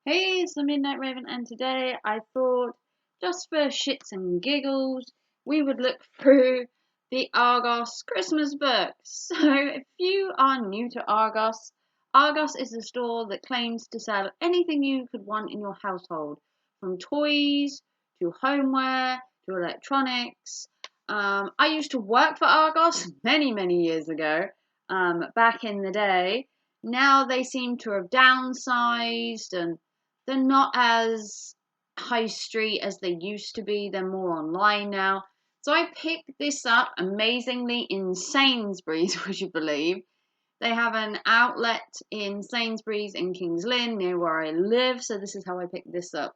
Hey, it's the Midnight Raven, and today I thought, just for shits and giggles, we would look through the Argos Christmas book. So, if you are new to Argos, Argos is a store that claims to sell anything you could want in your household, from toys to homeware to electronics. I used to work for Argos many years ago, back in the day. Now they seem to have downsized and they're not as high street as they used to be. They're more online now. So I picked this up amazingly in Sainsbury's, would you believe? They have an outlet in Sainsbury's in Kings Lynn, near where I live. So this is how I picked this up.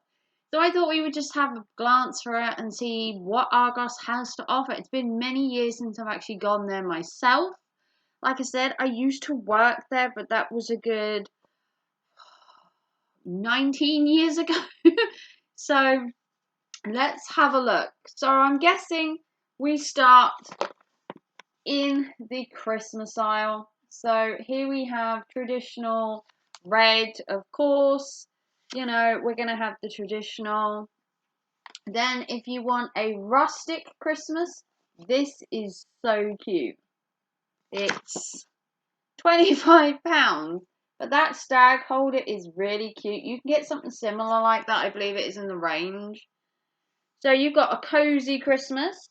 So I thought we would just have a glance through it and see what Argos has to offer. It's been many years since I've actually gone there myself. Like I said, I used to work there, but that was a good 19 years ago. So let's have a look. So I'm guessing we start in the Christmas aisle. So here we have traditional red, of course. You know, we're going to have the traditional. Then if you want a rustic Christmas, this is so cute. It's £25. But that stag holder is really cute. You can get something similar like that. I believe it is in the range. So you've got a cozy Christmas.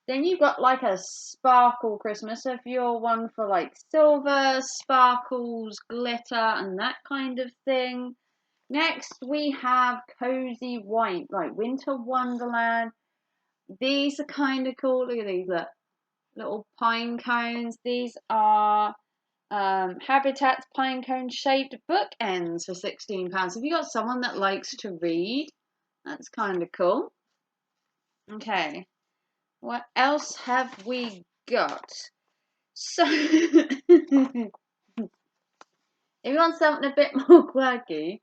Then you've got like a sparkle Christmas. So if you're one for like silver, sparkles, glitter, and that kind of thing. Next we have cozy white, like winter wonderland. These are kind of cool. Look at these, look. Little pine cones. These are Habitat's pine cone shaped bookends for £16. If you got someone that likes to read, that's kind of cool. Okay, what else have we got? So, if you want something a bit more quirky,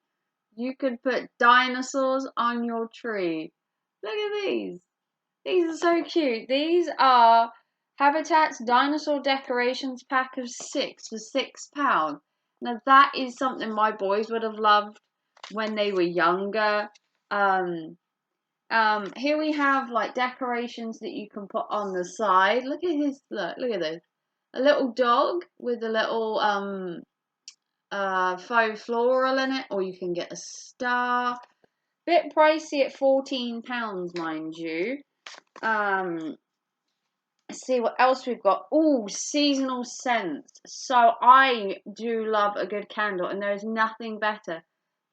you could put dinosaurs on your tree. Look at these. These are so cute. These are Habitat's dinosaur decorations pack of 6 for £6. Now that is something my boys would have loved when they were younger. Here we have like decorations that you can put on the side. Look at his look at this. A little dog with a little faux floral in it, or you can get a star. Bit pricey at £14, mind you. Let's see what else we've got. Oh, seasonal scents. So I do love a good candle, and there is nothing better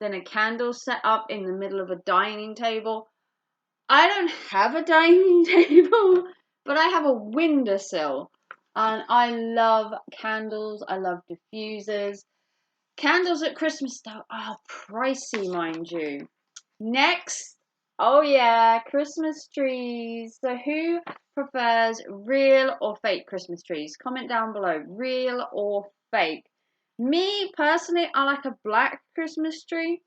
than a candle set up in the middle of a dining table. I don't have a dining table, but I have a windowsill, and I love candles. I love diffusers. Candles at Christmas though are pricey, mind you. Next, oh yeah, Christmas trees. So who prefers real or fake Christmas trees? Comment down below, real or fake. Me, personally, I like a black Christmas tree.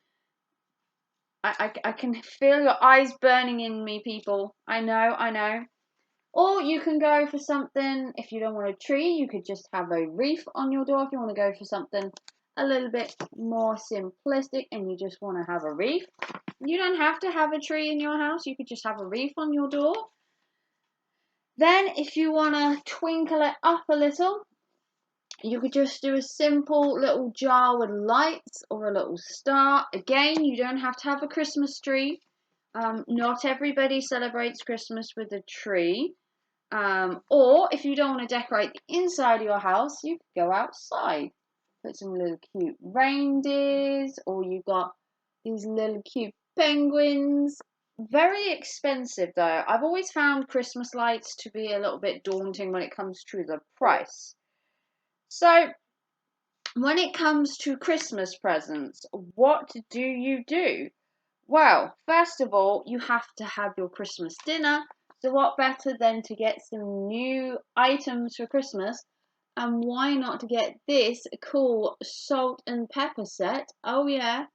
I can feel your eyes burning in me, people. I know. Or you can go for something, if you don't want a tree, you could just have a wreath on your door. If you want to go for something a little bit more simplistic and you just want to have a wreath, you don't have to have a tree in your house. You could just have a wreath on your door. Then if you want to twinkle it up a little, you could just do a simple little jar with lights or a little star. Again, you don't have to have a Christmas tree. Not everybody celebrates Christmas with a tree. Or if you don't want to decorate the inside of your house, you could go outside. Put some little cute reindeers, or you've got these little cute penguins. Very expensive though. I've always found Christmas lights to be a little bit daunting when it comes to the price. So when it comes to Christmas presents, what do you do? Well, first of all, you have to have your Christmas dinner. So what better than to get some new items for Christmas? And why not to get this cool salt and pepper set? Oh yeah.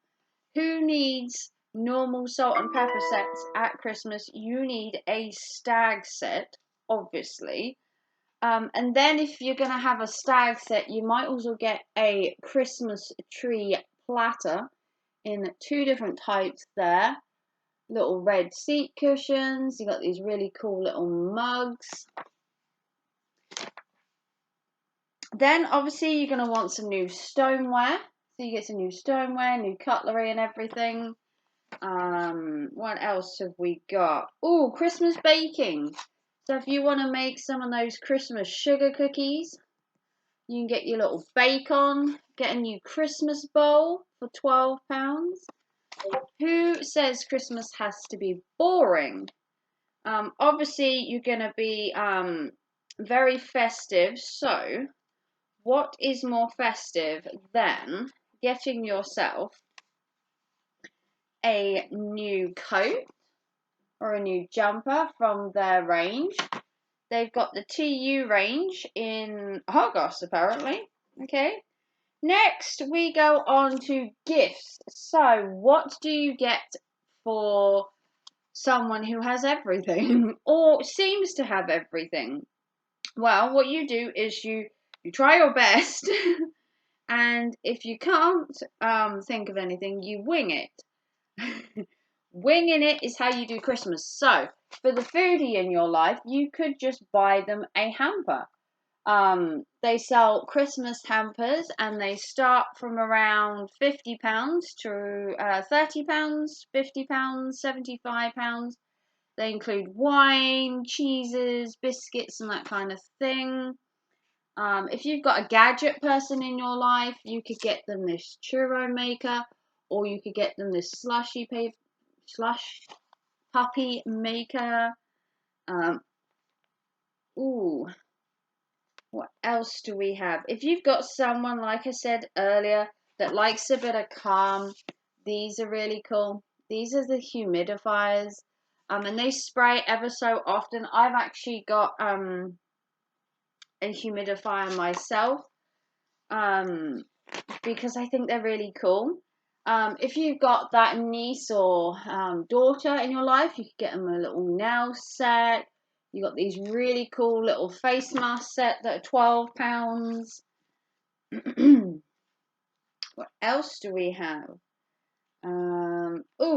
Who needs normal salt and pepper sets at Christmas? You need a stag set, obviously. And then if you're going to have a stag set, you might also get a Christmas tree platter. in 2 different types there. Little red seat cushions. You got these really cool little mugs. Then obviously you're going to want some new stoneware. So you get some new stoneware, new cutlery and everything. What else have we got? Oh, Christmas baking. So if you want to make some of those Christmas sugar cookies, you can get your little bake on, get a new Christmas bowl for £12. Who says Christmas has to be boring? Obviously you're going to be very festive, so what is more festive than getting yourself a new coat or a new jumper from their range? They've got the TU range in Argos, apparently. Okay. Next, we go on to gifts. So, what do you get for someone who has everything or seems to have everything? Well, what you do is you try your best, and if you can't think of anything, you wing it. Winging it is how you do Christmas. So, for the foodie in your life, you could just buy them a hamper. They sell Christmas hampers, and they start from around £50 to £30, £50, £75. They include wine, cheeses, biscuits, and that kind of thing. If you've got a gadget person in your life, you could get them this churro maker, or you could get them this slush puppy maker. Ooh, what else do we have? If you've got someone, like I said earlier, that likes a bit of calm, these are really cool. These are the humidifiers, and they spray ever so often. I've actually got a humidifier myself, because I think they're really cool. If you've got that niece or daughter in your life, you could get them a little nail set. You got these really cool little face mask set that are £12. What else do we have?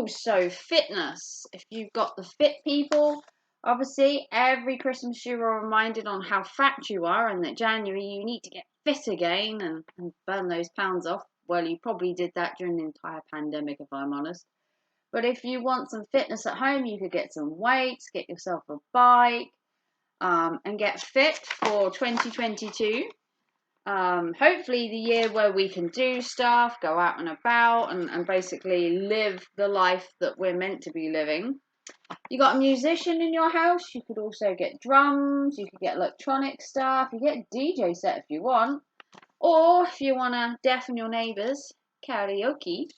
So fitness. If you've got the fit people, obviously every Christmas you are reminded on how fat you are, and that January you need to get fit again and burn those pounds off. Well, you probably did that during the entire pandemic, if I'm honest. But if you want some fitness at home, you could get some weights, get yourself a bike, and get fit for 2022. Hopefully the year where we can do stuff, go out and about, and basically live the life that we're meant to be living. You got a musician in your house, you could also get drums, you could get electronic stuff, you get a DJ set if you want, or if you want to deafen your neighbours, karaoke.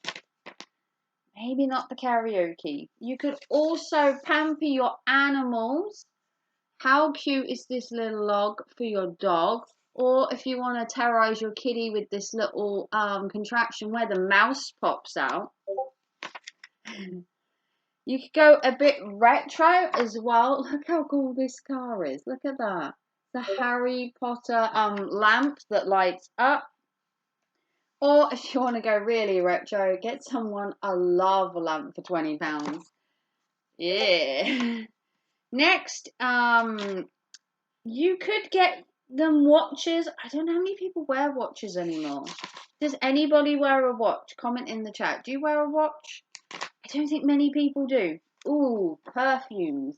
Maybe not the karaoke. You could also pamper your animals. How cute is this little log for your dog? Or if you want to terrorize your kitty with this little contraption where the mouse pops out. You could go a bit retro as well. Look how cool this car is. Look at that. The Harry Potter lamp that lights up. Or if you want to go really retro, get someone a lava lamp for £20. Yeah. Next, you could get them watches. I don't know how many people wear watches anymore. Does anybody wear a watch? Comment in the chat. Do you wear a watch? I don't think many people do. Ooh, perfumes.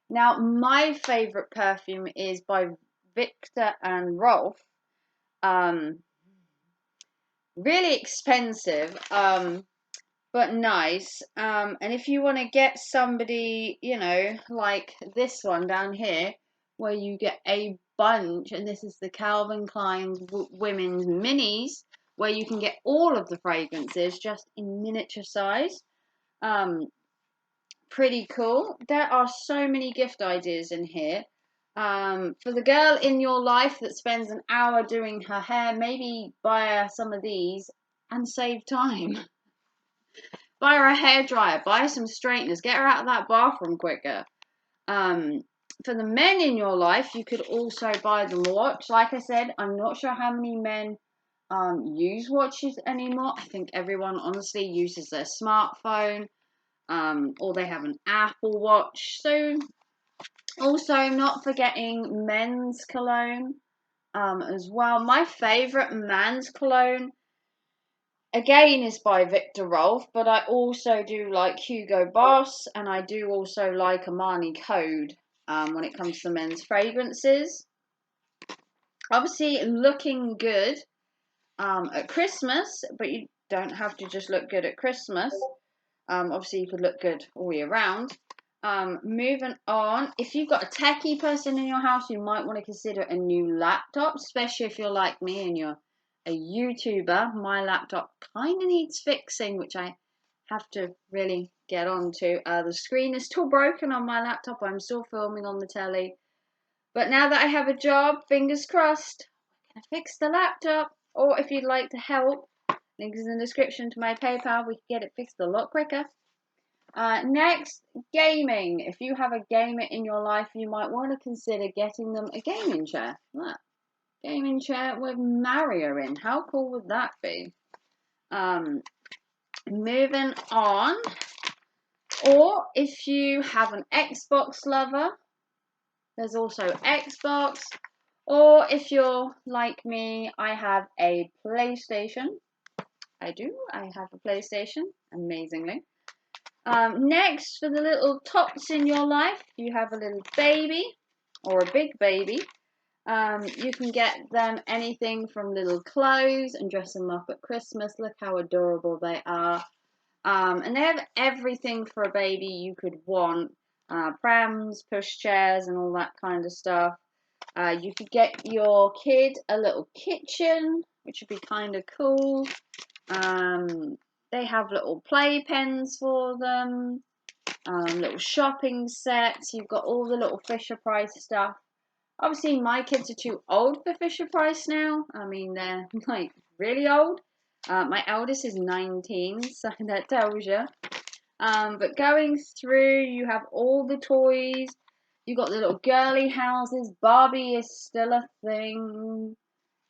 Now, my favourite perfume is by Victor and Rolf. Really expensive, but nice. And if you want to get somebody, like this one down here, where you get a bunch, and this is the Calvin Klein women's minis, where you can get all of the fragrances just in miniature size. Pretty cool. There are so many gift ideas in here. For the girl in your life that spends an hour doing her hair, maybe buy her some of these and save time. Buy her a hairdryer, buy her some straighteners, get her out of that bathroom quicker. For the men in your life, you could also buy them a watch. Like I said, I'm not sure how many men use watches anymore. I think everyone honestly uses their smartphone, or they have an Apple Watch. So also not forgetting men's cologne, as well. My favourite man's cologne, again, is by Victor Rolf, but I also do like Hugo Boss, and I do also like Armani Code, when it comes to men's fragrances. Obviously, looking good at Christmas, but you don't have to just look good at Christmas. Obviously, you could look good all year round. Moving on, if you've got a techie person in your house, you might want to consider a new laptop, especially if you're like me and you're a YouTuber. My laptop kind of needs fixing, which I have to really get on to. The screen is still broken on my laptop. I'm still filming on the telly. But now that I have a job, fingers crossed, we're going to fix the laptop. Or if you'd like to help, link is in the description to my PayPal. We can get it fixed a lot quicker. Next, gaming. If you have a gamer in your life, you might want to consider getting them a gaming chair. Look, gaming chair with Mario in. How cool would that be? Moving on. Or if you have an Xbox lover, there's also Xbox. Or if you're like me, I have a PlayStation. I do. I have a PlayStation, amazingly. Next, for the little tots in your life, you have a little baby or a big baby. You can get them anything from little clothes and dress them up at Christmas. Look how adorable they are. And they have everything for a baby you could want. Prams, pushchairs, and all that kind of stuff. You could get your kid a little kitchen, which would be kind of cool. They have little playpens for them, little shopping sets. You've got all the little Fisher Price stuff. Obviously, my kids are too old for Fisher Price now. I mean, they're like really old. My eldest is 19, so that tells you. But going through, you have all the toys. You got the little girly houses. Barbie is still a thing,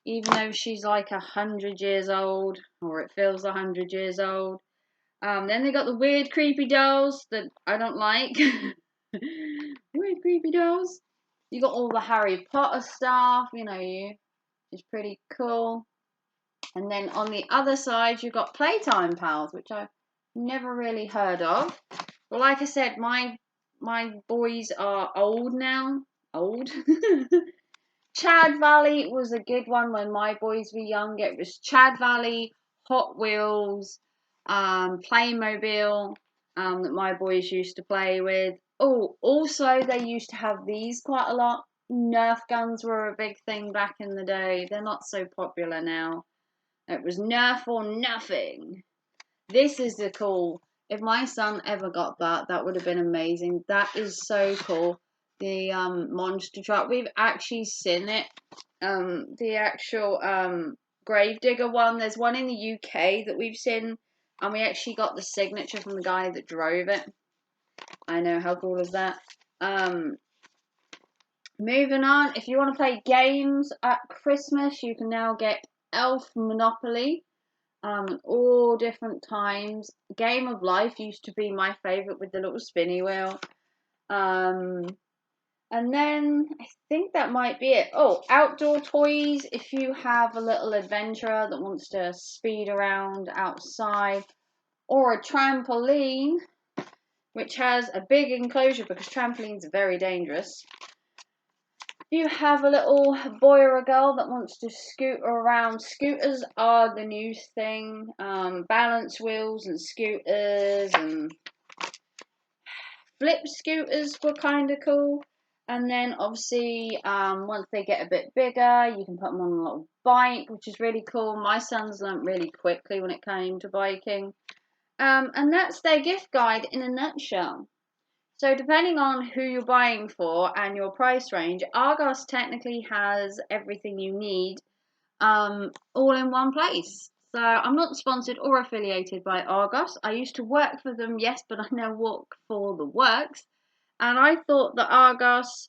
even though she's like 100 years old, or it feels 100 years old. Then they got the weird creepy dolls that I don't like. Weird creepy dolls. You got all the Harry Potter stuff, is pretty cool. And then on the other side, you got Playtime Pals, which I've never really heard of. But like I said, my boys are old now. Old. Chad Valley was a good one when my boys were young. It was Chad Valley, Hot Wheels, Playmobil, that my boys used to play with. Oh, also they used to have these quite a lot. Nerf guns were a big thing back in the day. They're not so popular now. It was Nerf or nothing. This is the cool. If my son ever got that, that would have been amazing. That is so cool. The monster truck. We've actually seen it. The actual Gravedigger one. There's one in the UK that we've seen, and we actually got the signature from the guy that drove it. I know, how cool is that? Moving on, if you want to play games at Christmas, you can now get Elf Monopoly. All different times. Game of Life used to be my favourite with the little spinny wheel. And then I think that might be it. Oh, outdoor toys. If you have a little adventurer that wants to speed around outside, or a trampoline, which has a big enclosure because trampolines are very dangerous. You have a little boy or a girl that wants to scoot around. Scooters are the new thing. Balance wheels and scooters and flip scooters were kind of cool. And then obviously, once they get a bit bigger, you can put them on a little bike, which is really cool. My sons learnt really quickly when it came to biking. And that's their gift guide in a nutshell. So depending on who you're buying for and your price range, Argos technically has everything you need, all in one place. So I'm not sponsored or affiliated by Argos. I used to work for them, yes, but I now work for the works. And I thought that Argos,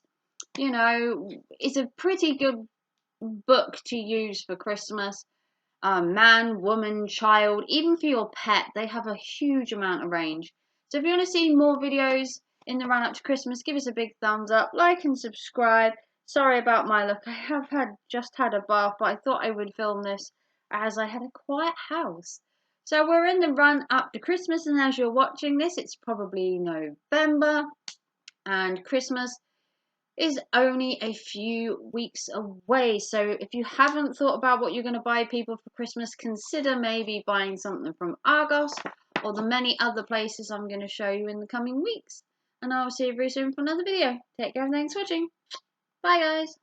is a pretty good book to use for Christmas. man, woman, child, even for your pet. They have a huge amount of range. So if you want to see more videos in the run up to Christmas, give us a big thumbs up, like and subscribe. Sorry about my look. I have just had a bath, but I thought I would film this as I had a quiet house. So we're in the run up to Christmas, and as you're watching this, it's probably November, and Christmas is only a few weeks away. So if you haven't thought about what you're going to buy people for Christmas, consider maybe buying something from Argos or the many other places I'm going to show you in the coming weeks. And I will see you very soon for another video. Take care and thanks for watching. Bye guys.